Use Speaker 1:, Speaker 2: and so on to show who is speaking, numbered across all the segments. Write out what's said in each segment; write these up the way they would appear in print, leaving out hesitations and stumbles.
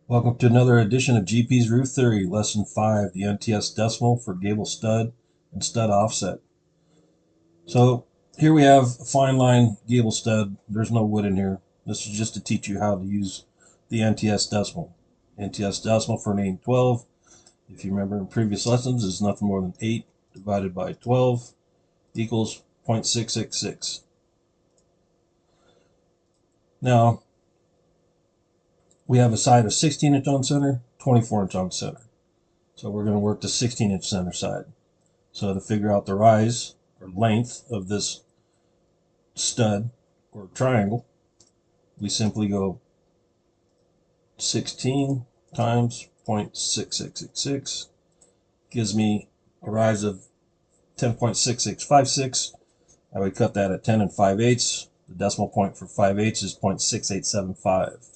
Speaker 1: Welcome to another edition of GP's Roof Theory, Lesson 5, the NTS decimal for gable stud and stud offset. So here we have a fine line gable stud. There's no wood in here. This is just to teach you how to use the NTS decimal. NTS decimal for an 8 and 12, if you remember in previous lessons, is nothing more than 8 divided by 12 equals 0.666. Now, we have a side of 16-inch on center, 24-inch on center. So we're going to work the 16-inch center side. So to figure out the rise or length of this stud or triangle, we simply go 16 times 0.6666 gives me a rise of 10.6656. I would cut that at 10 and 5/8. The decimal point for 5/8 is 0.6875.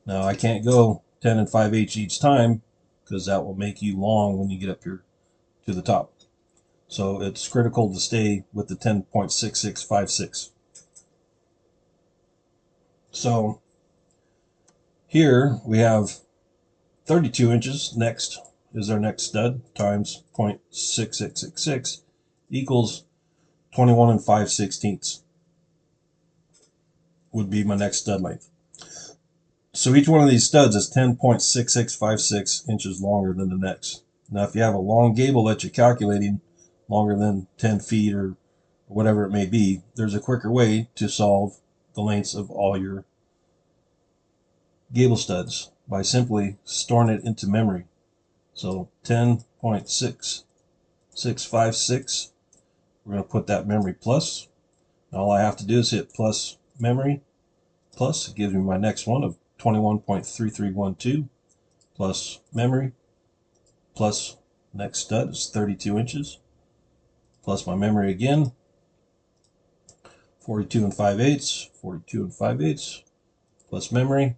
Speaker 1: Now I can't go 10 and 5/8 each time because that will make you long when you get up here to the top. So it's critical to stay with the 10.6656. So here we have 32 inches next is our next stud times 0.6666 equals 21 and 5/16 would be my next stud length. So each one of these studs is 10.6656 inches longer than the next. Now if you have a long gable that you're calculating longer than 10 feet or whatever it may be, there's a quicker way to solve the lengths of all your gable studs by simply storing it into memory. So 10.6656, we're going to put that memory plus. All I have to do is hit plus memory plus. It gives me my next one of 21.3312 plus memory plus next stud is 32 inches plus my memory again, 42 and 5/8, 42 and 5/8 plus memory.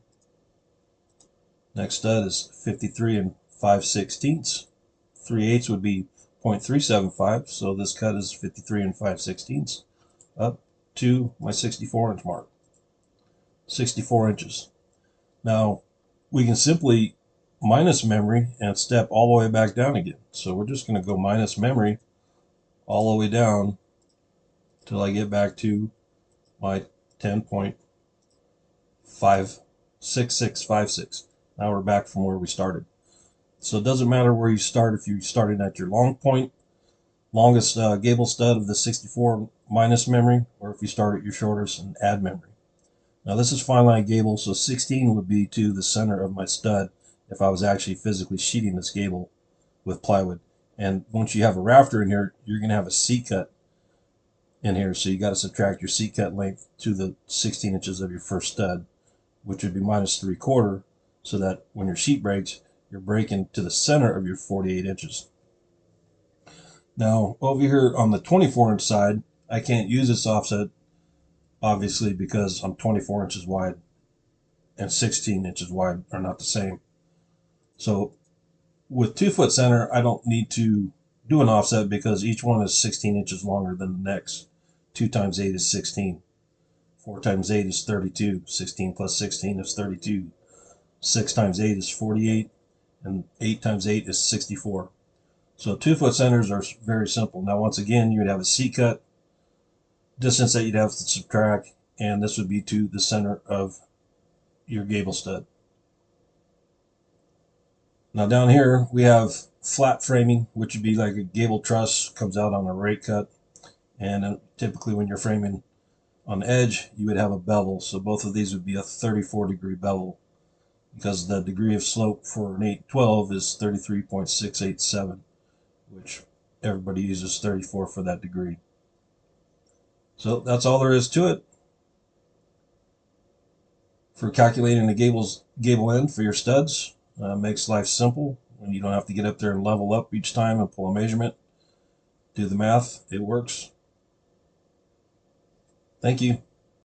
Speaker 1: Next stud is 53 and 5/16. 3/8 would be 0.375, so this cut is 53 and 5/16 up to my 64-inch mark. 64 inches. Now we can simply minus memory and step all the way back down again. So we're just going to go minus memory all the way down till I get back to my 10.56656. Now we're back from where we started. So it doesn't matter where you start, if you started at your long point, longest gable stud of the 64 minus memory, or if you start at your shortest and add memory. Now this is fine line gable, so 16 would be to the center of my stud if I was actually physically sheeting this gable with plywood. And once you have a rafter in here, you're going to have a C-cut in here, so you got to subtract your C-cut length to the 16 inches of your first stud, which would be minus 3/4, so that when your sheet breaks, you're breaking to the center of your 48 inches. Now over here on the 24-inch side, I can't use this offset obviously because I'm 24 inches wide and 16 inches wide are not the same. So with 2-foot center, I don't need to do an offset because each one is 16 inches longer than the next. 2 times 8 is 16. 4 times 8 is 32. 16 plus 16 is 32. 6 times 8 is 48. And 8 times 8 is 64. So 2-foot centers are very simple. Now once again, you would have a C-cut distance that you'd have to subtract, and this would be to the center of your gable stud. Now down here we have flat framing, which would be like a gable truss, comes out on a rake cut, and typically when you're framing on the edge you would have a bevel, so both of these would be a 34-degree bevel because the degree of slope for an 812 is 33.687, which everybody uses 34 for that degree. So that's all there is to it for calculating the gable end for your studs. Makes life simple when you don't have to get up there and level up each time and pull a measurement. Do the math, it works. Thank you.